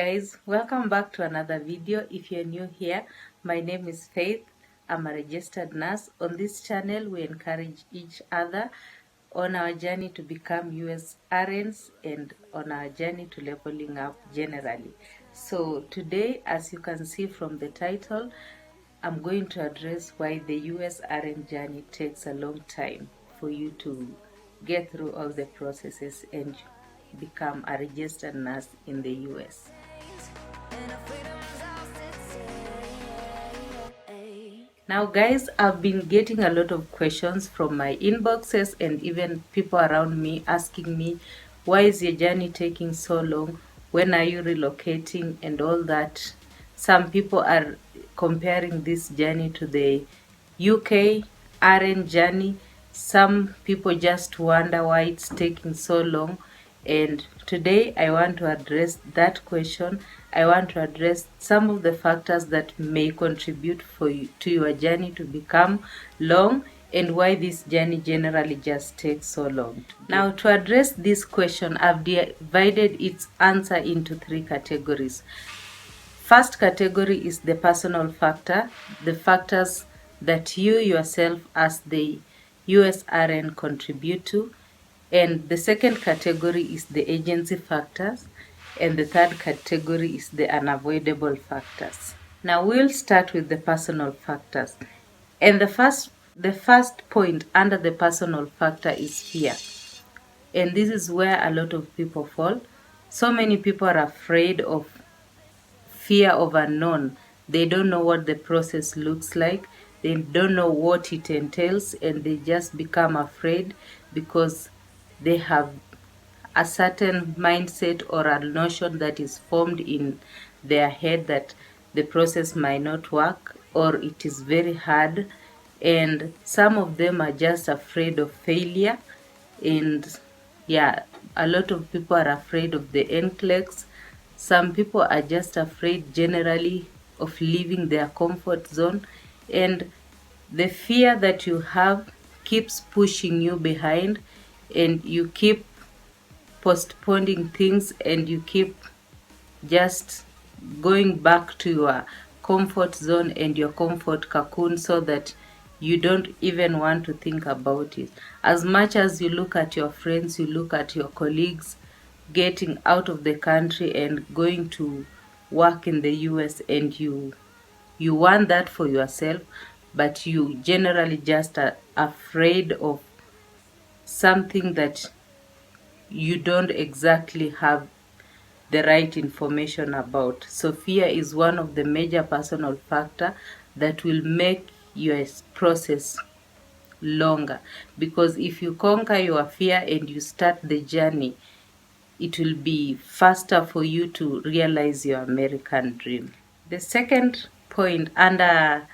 Guys, welcome back to another video. If you're new here, my name is Faith. I'm a registered nurse. On this channel we encourage each other on our journey to become USRNs and on our journey to leveling up generally. So today, as you can see from the title, I'm going to address why the USRN journey takes a long time for you to get through all the processes and become a registered nurse in the US. Now guys, I've been getting a lot of questions from my inboxes and even people around me asking me, why is your journey taking so long? When are you relocating and all that? Some people are comparing this journey to the UK RN journey. Some people just wonder why it's taking so long. And today I want to address that question. I want to address some of the factors that may contribute to your journey to become long and why this journey generally just takes so long. Now, to address this question, I've divided its answer into three categories. First category is the personal factor, the factors that you yourself as the USRN contribute to. And the second category is the agency factors. And the third category is the unavoidable factors. Now we'll start with the personal factors. And the first point under the personal factor is fear. And this is where a lot of people fall. So many people are afraid of fear of unknown. They don't know what the process looks like. They don't know what it entails, and they just become afraid because they have a certain mindset or a notion that is formed in their head that the process might not work or it is very hard. And some of them are just afraid of failure. And yeah, a lot of people are afraid of the NCLEX. Some people are just afraid generally of leaving their comfort zone. And the fear that you have keeps pushing you behind, and you keep postponing things, and you keep just going back to your comfort zone and your comfort cocoon so that you don't even want to think about it. As much as you look at your friends, you look at your colleagues getting out of the country and going to work in the US, and you want that for yourself, but you generally just are afraid of something that you don't exactly have the right information about. So fear is one of the major personal factor that will make your process longer, because if you conquer your fear and you start the journey, it will be faster for you to realize your American dream. The second point under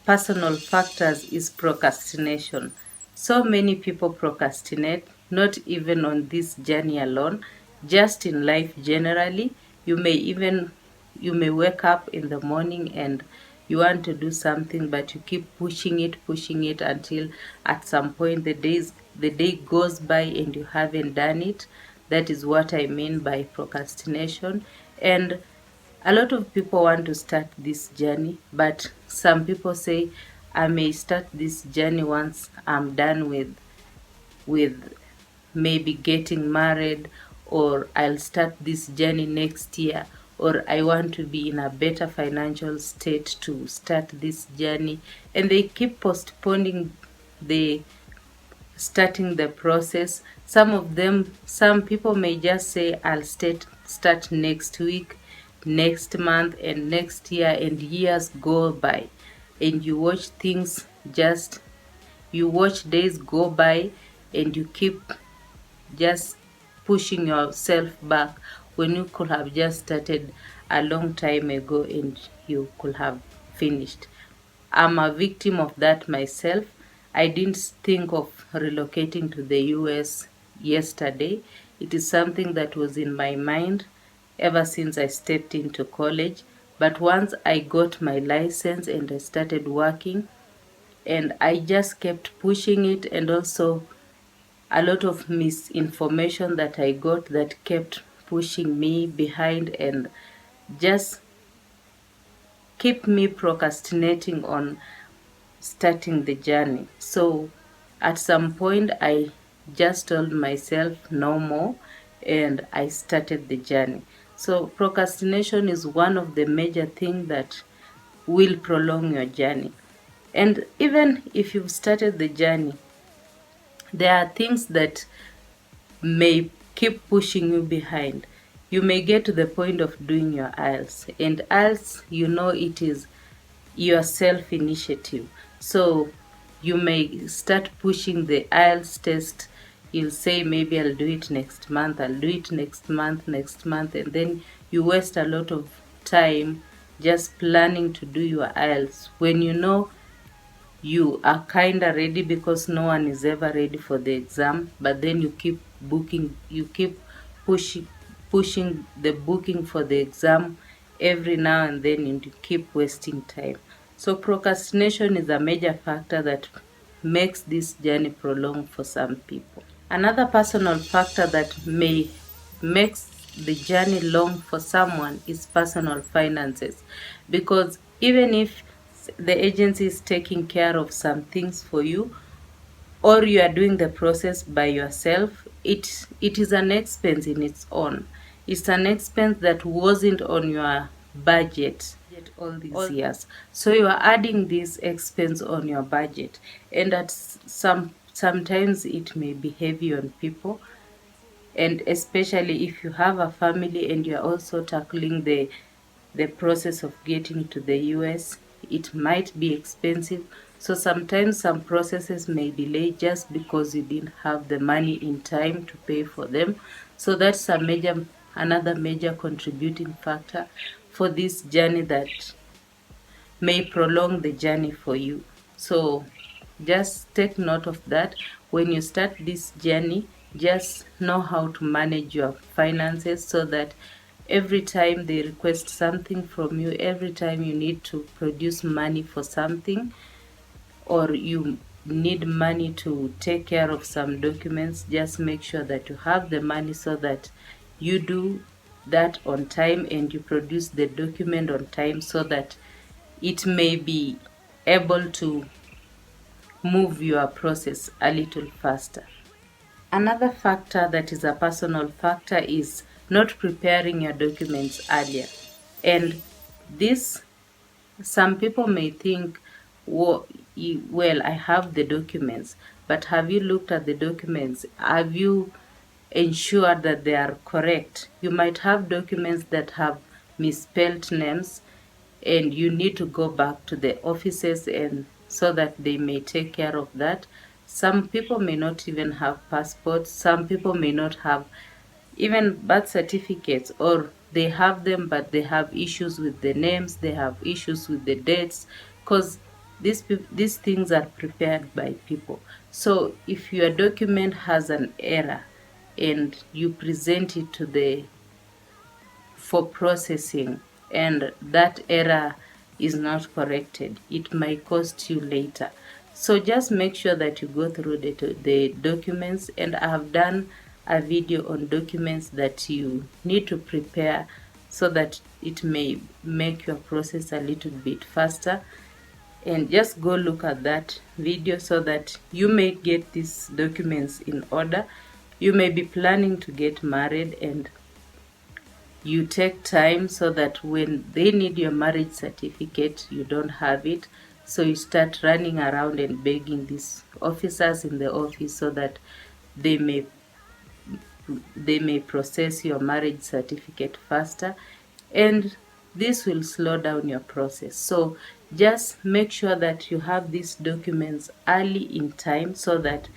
personal factors is procrastination. So many people procrastinate, not even on this journey alone, just in life generally. You may wake up in the morning and you want to do something, but you keep pushing it until at some point the day goes by and you haven't done it. That is what I mean by procrastination. And a lot of people want to start this journey, but some people say, I may start this journey once I'm done with maybe getting married, or I'll start this journey next year, or I want to be in a better financial state to start this journey. And they keep postponing the starting the process. Some people may just say, I'll start next week, next month, and next year, and years go by, and you watch days go by, and you keep just pushing yourself back when you could have just started a long time ago and you could have finished. I'm a victim of that myself. I didn't think of relocating to the US yesterday. It is something that was in my mind ever since I stepped into college. But once I got my license and I started working, and I just kept pushing it, and also a lot of misinformation that I got that kept pushing me behind, and just keep me procrastinating on starting the journey. So at some point, I just told myself no more, and I started the journey. So procrastination is one of the major things that will prolong your journey. And even if you've started the journey, there are things that may keep pushing you behind. You may get to the point of doing your IELTS, and IELTS, it is your self-initiative. So you may start pushing the IELTS test. You'll say, maybe I'll do it next month, I'll do it next month, and then you waste a lot of time just planning to do your IELTS when you are kinda ready, because no one is ever ready for the exam, but then you keep pushing the booking for the exam every now and then, and you keep wasting time. So procrastination is a major factor that makes this journey prolonged for some people. Another personal factor that may makes the journey long for someone is personal finances, because even if the agency is taking care of some things for you, or you are doing the process by yourself, it is an expense in its own. It's an expense that wasn't on your budget all these years. So you are adding this expense on your budget, and sometimes it may be heavy on people, and especially if you have a family and you're also tackling the process of getting to the US, it might be expensive. So sometimes some processes may delay just because you didn't have the money in time to pay for them. So that's another major contributing factor for this journey that may prolong the journey for you. So just take note of that. When you start this journey, just know how to manage your finances, so that every time they request something from you, every time you need to produce money for something, or you need money to take care of some documents, just make sure that you have the money, so that you do that on time and you produce the document on time, so that it may be able to move your process a little faster. Another factor that is a personal factor is not preparing your documents earlier. And this, some people may think, well, I have the documents, but have you looked at the documents? Have you ensured that they are correct? You might have documents that have misspelled names, and you need to go back to the offices and so that they may take care of that. Some people may not even have passports. Some people may not have even birth certificates, or they have them but they have issues with the names, they have issues with the dates, because these things are prepared by people. So if your document has an error and you present it to the for processing, and that error is not corrected, it might cost you later. So just make sure that you go through the documents, and I have done a video on documents that you need to prepare, so that it may make your process a little bit faster. And just go look at that video, so that you may get these documents in order. You may be planning to get married, and you take time, so that when they need your marriage certificate, you don't have it. So you start running around and begging these officers in the office, so that they may process your marriage certificate faster, and this will slow down your process. So just make sure that you have these documents early in time, so that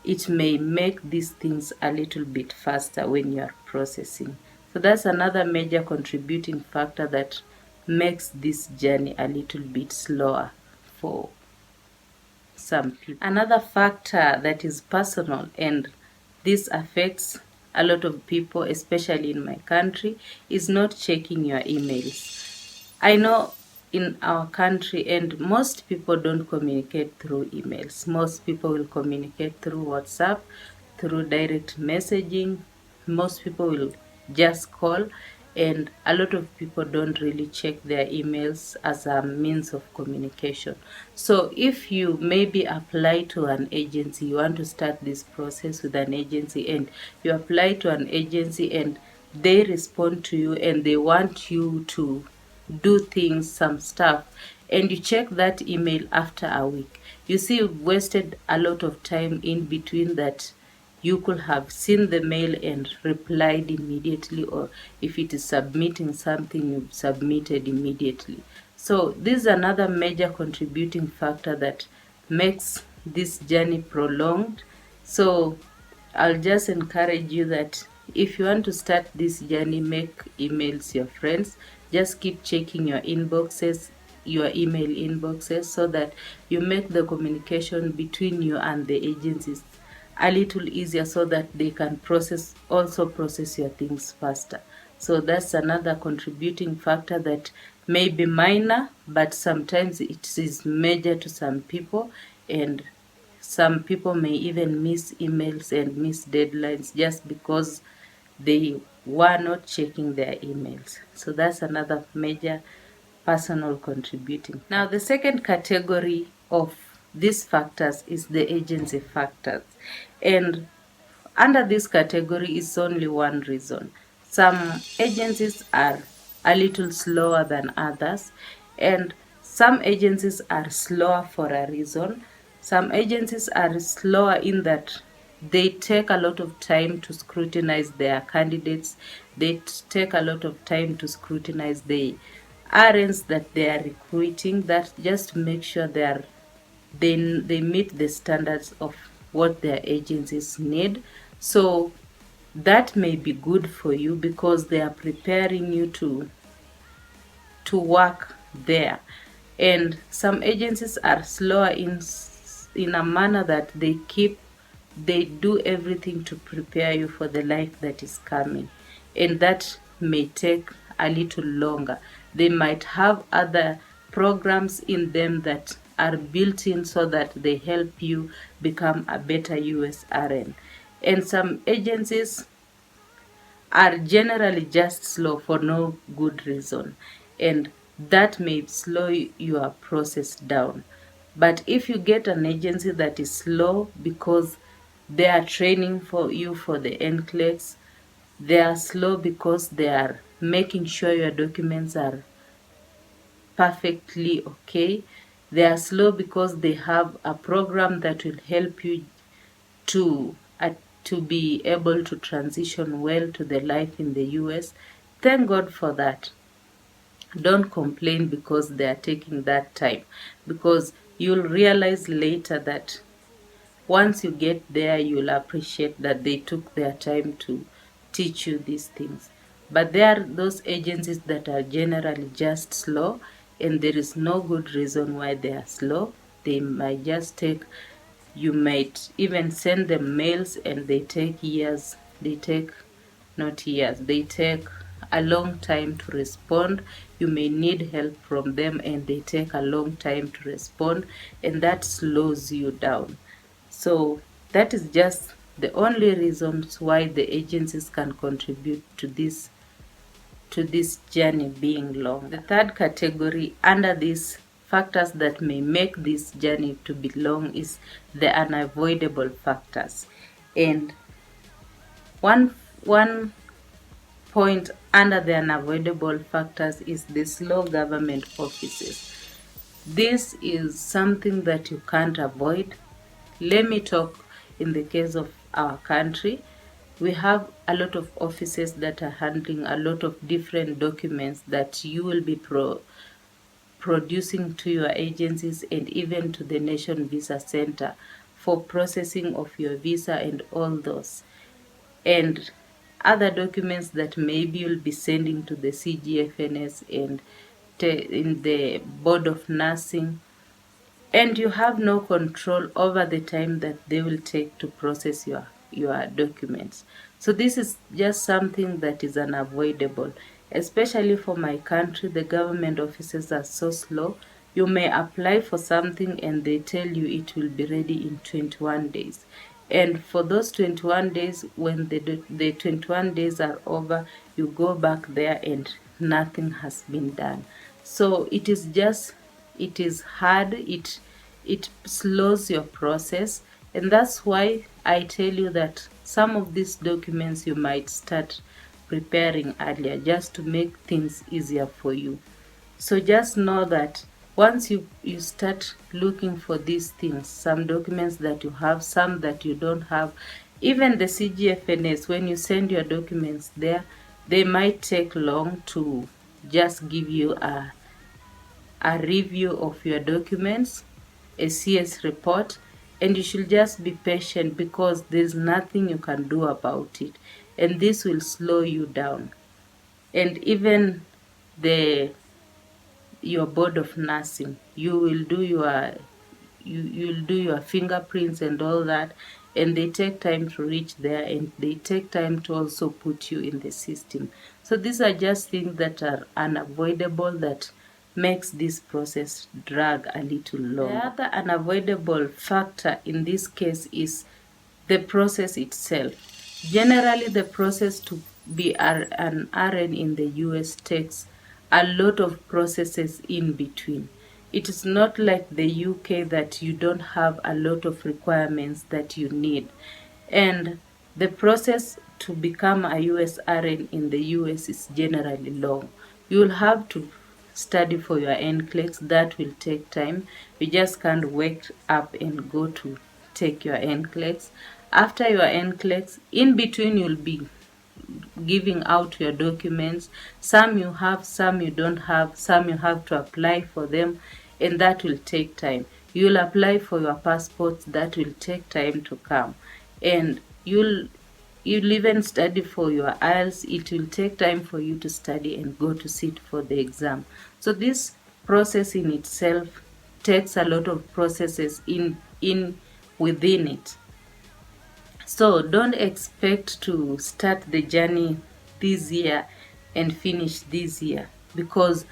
it may make these things a little bit faster when you are processing. So that's another major contributing factor that makes this journey a little bit slower for some people. Another factor that is personal, and this affects a lot of people, especially in my country, is not checking your emails. I know in our country, and most people don't communicate through emails. Most people will communicate through WhatsApp, through direct messaging. Most people will just call, and a lot of people don't really check their emails as a means of communication. So if you maybe apply to an agency, you want to start this process with an agency, and you apply to an agency and they respond to you and they want you to do things, some stuff, and you check that email after a week, you see you've wasted a lot of time in between that. You could have seen the mail and replied immediately, or if it is submitting something, you've submitted immediately. So this is another major contributing factor that makes this journey prolonged. So I'll just encourage you that if you want to start this journey, make emails your friends. Just keep checking your inboxes, your email inboxes, so that you make the communication between you and the agencies a little easier, so that they can also process your things faster. So that's another contributing factor that may be minor, but sometimes it is major to some people, and some people may even miss emails and miss deadlines just because they were not checking their emails. So that's another major personal contributing. Now, the second category of these factors is the agency factors. And under this category is only one reason. Some agencies are a little slower than others, and some agencies are slower for a reason. Some agencies are slower in that they take a lot of time to scrutinize their candidates. They take a lot of time to scrutinize the RNs that they are recruiting, that just to make sure they meet the standards of what their agencies need. So that may be good for you because they are preparing you to work there. And some agencies are slower in a manner that they do everything to prepare you for the life that is coming, and that may take a little longer. They might have other programs in them that are built in so that they help you become a better USRN. And some agencies are generally just slow for no good reason, and that may slow your process down. But if you get an agency that is slow because they are training for you for the NCLEX, they are slow because they are making sure your documents are perfectly okay. They are slow because they have a program that will help you to to be able to transition well to the life in the US. Thank God for that. Don't complain because they are taking that time, because you'll realize later that once you get there, you'll appreciate that they took their time to teach you these things. But there are those agencies that are generally just slow, and there is no good reason why they are slow. They might just take, you might even send them mails and they take years. They take, not years, they take a long time to respond. You may need help from them and they take a long time to respond, and that slows you down. So that is just the only reasons why the agencies can contribute to this journey being long. The third category under these factors that may make this journey to be long is the unavoidable factors. And one point under the unavoidable factors is the slow government offices. This is something that you can't avoid. Let me talk in the case of our country. We have a lot of offices that are handling a lot of different documents that you will be producing to your agencies and even to the Nation Visa Center for processing of your visa and all those. And other documents that maybe you'll be sending to the Cgfns and in the Board of Nursing, and you have no control over the time that they will take to process your documents. So this is just something that is unavoidable. Especially for my country, the government offices are so slow. You may apply for something and they tell you it will be ready in 21 days. And for those 21 days, when the 21 days are over, you go back there and nothing has been done. So it is hard, it slows your process. And that's why I tell you that some of these documents you might start preparing earlier, just to make things easier for you. So just know that once you start looking for these things, some documents that you have, some that you don't have, even the Cgfns, when you send your documents there, they might take long to just give you a review of your documents, a CS report, and you should just be patient, because there's nothing you can do about it, and this will slow you down. And even your board of nursing, you'll do your fingerprints and all that, and they take time to reach there, and they take time to also put you in the system. So these are just things that are unavoidable, that makes this process drag a little long. The other unavoidable factor in this case is the process itself. Generally, the process to be an RN in the US takes a lot of processes in between. It is not like the UK that you don't have a lot of requirements that you need. And the process to become a USRN in the US is generally long. You'll have to study for your NCLEX. That will take time. You just can't wake up and go to take your NCLEX. After your NCLEX, in between you'll be giving out your documents. Some you have, some you don't have, some you have to apply for them, and that will take time. You'll apply for your passports, that will take time to come. And you'll even study for your IELTS, it will take time for you to study and go to sit for the exam. So this process in itself takes a lot of processes within it. So don't expect to start the journey this year and finish this year, because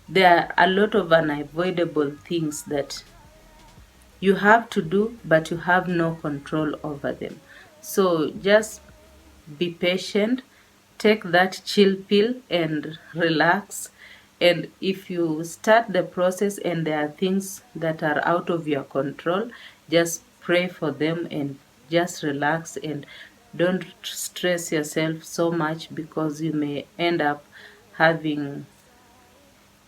there are a lot of unavoidable things that you have to do, but you have no control over them. So just be patient, take that chill pill and relax. And if you start the process and there are things that are out of your control, just pray for them and just relax, and don't stress yourself so much, because you may end up having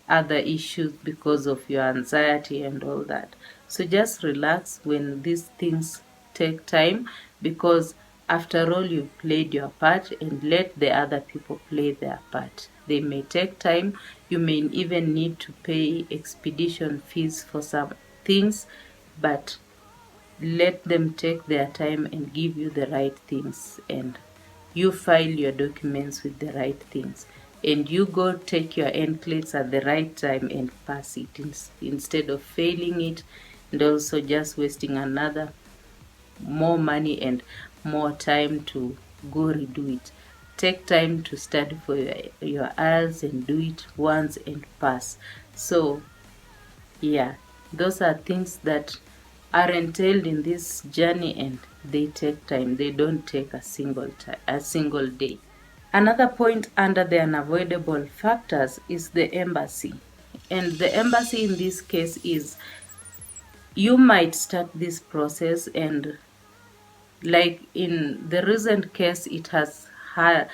other issues because of your anxiety and all that. So just relax when these things take time, because after all, you've played your part, and let the other people play their part. They may take time. You may even need to pay expedition fees for some things, but let them take their time and give you the right things, and you file your documents with the right things, and you go take your NCLEX at the right time and pass it, instead of failing it and also just wasting another more money and more time to go redo it. Take time to study for your IELTS and do it once and pass. So yeah, those are things that are entailed in this journey, and they take time. They don't take a single day. Another point under the unavoidable factors is the embassy. And the embassy in this case is, you might start this process, and like in the recent case, it has had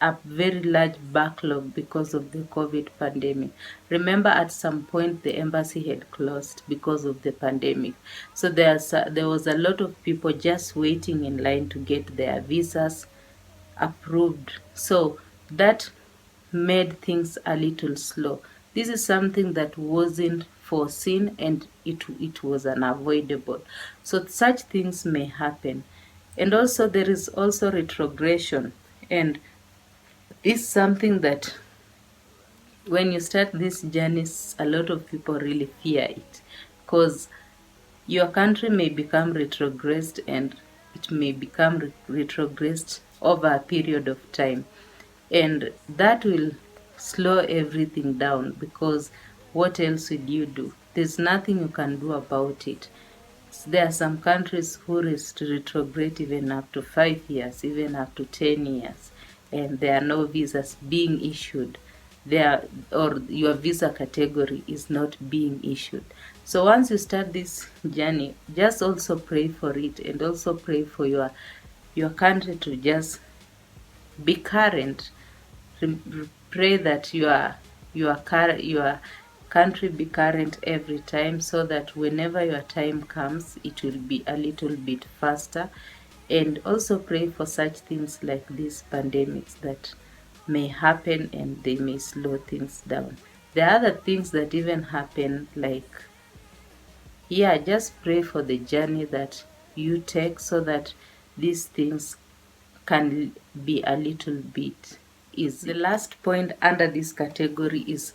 a very large backlog because of the COVID pandemic. Remember, at some point the embassy had closed because of the pandemic. So there was a lot of people just waiting in line to get their visas approved. So that made things a little slow. This is something that wasn't foreseen, and it was unavoidable. So such things may happen. And also there is also retrogression, and this is something that when you start these journeys, a lot of people really fear it, because your country may become retrogressed, and it may become retrogressed over a period of time, and that will slow everything down, because what else will you do? There's nothing you can do about it. There are some countries who retrograde even up to 5 years, even up to 10 years, and there are no visas being issued. There, or your visa category is not being issued. So once you start this journey, just also pray for it, and also pray for your country to just be current. Pray that your country be current every time, so that whenever your time comes, it will be a little bit faster. And also pray for such things like these pandemics that may happen, and they may slow things down. There are other things that even happen, like, yeah, just pray for the journey that you take, so that these things can be a little bit easy. The last point under this category is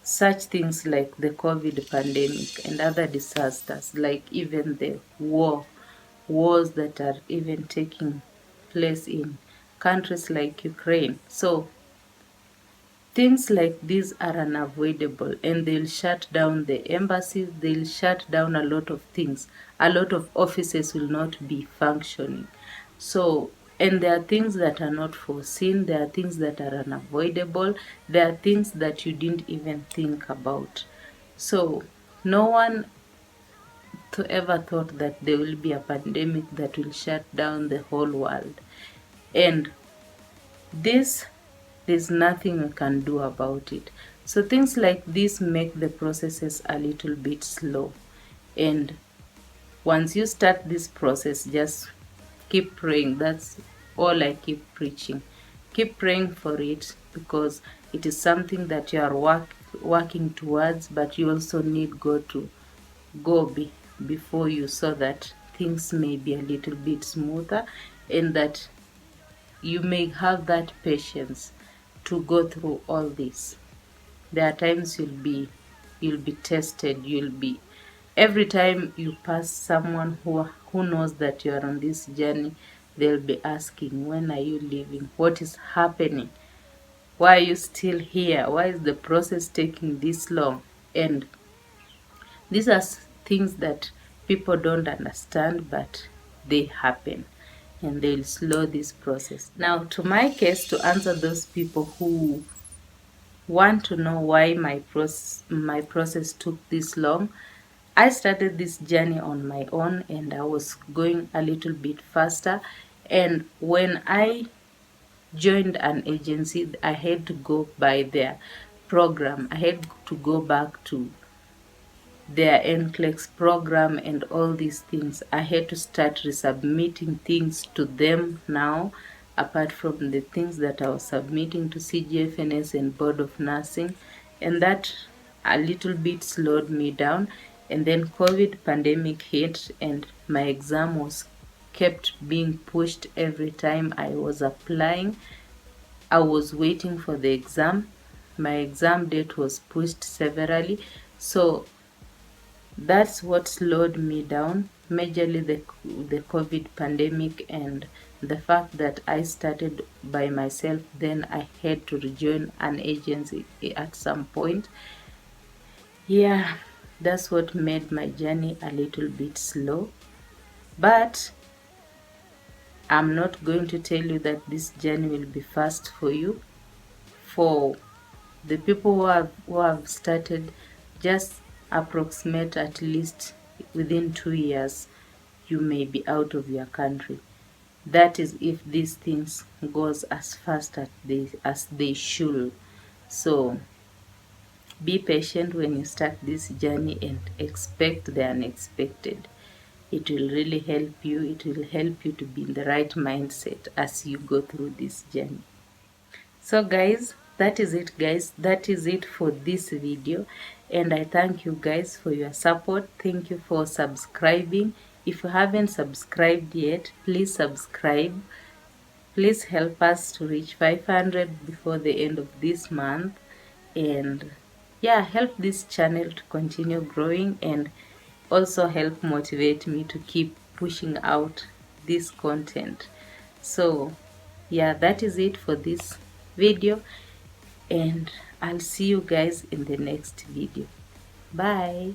such things like the COVID pandemic and other disasters, like even the wars that are even taking place in countries like Ukraine. So things like these are unavoidable, and they'll shut down the embassies, they'll shut down a lot of things. A lot of offices will not be functioning. So, and there are things that are not foreseen, there are things that are unavoidable, there are things that you didn't even think about. So, no one ever thought that there will be a pandemic that will shut down the whole world. And there's nothing we can do about it. So things like this make the processes a little bit slow. And once you start this process, just keep praying. That's all I keep preaching. Keep praying for it, because it is something that you are working towards, but you also need God to go before you, so that things may be a little bit smoother, and that you may have that patience to go through all this. There are times you'll be tested. Every time you pass someone who knows that you are on this journey, they'll be asking, when are you leaving? What is happening? Why are you still here? Why is the process taking this long? And these are things that people don't understand, but they happen, and they'll slow this process. Now, to my case, to answer those people who want to know why my process took this long, I started this journey on my own, and I was going a little bit faster. And when I joined an agency, I had to go by their program. I had to go back to their NCLEX program and all these things. I had to start resubmitting things to them now, apart from the things that I was submitting to Cgfns and Board of Nursing, and that a little bit slowed me down. And then COVID pandemic hit, and my exam was kept being pushed every time I was applying. I was waiting for the exam. My exam date was pushed severally, so that's what slowed me down, majorly the COVID pandemic, and the fact that I started by myself. Then I had to rejoin an agency at some point. Yeah, that's what made my journey a little bit slow. But I'm not going to tell you that this journey will be fast for you. For the people who have started, just approximate at least within 2 years you may be out of your country. That is if these things goes as fast as they should. So be patient when you start this journey, and expect the unexpected. It will really help you. It will help you to be in the right mindset as you go through this journey. So guys, that is it guys. That is it for this video, and I thank you guys for your support. Thank you for subscribing. If you haven't subscribed yet, please subscribe. Please help us to reach 500 before the end of this month, and yeah, help this channel to continue growing, and also help motivate me to keep pushing out this content. So yeah, that is it for this video, and I'll see you guys in the next video. Bye.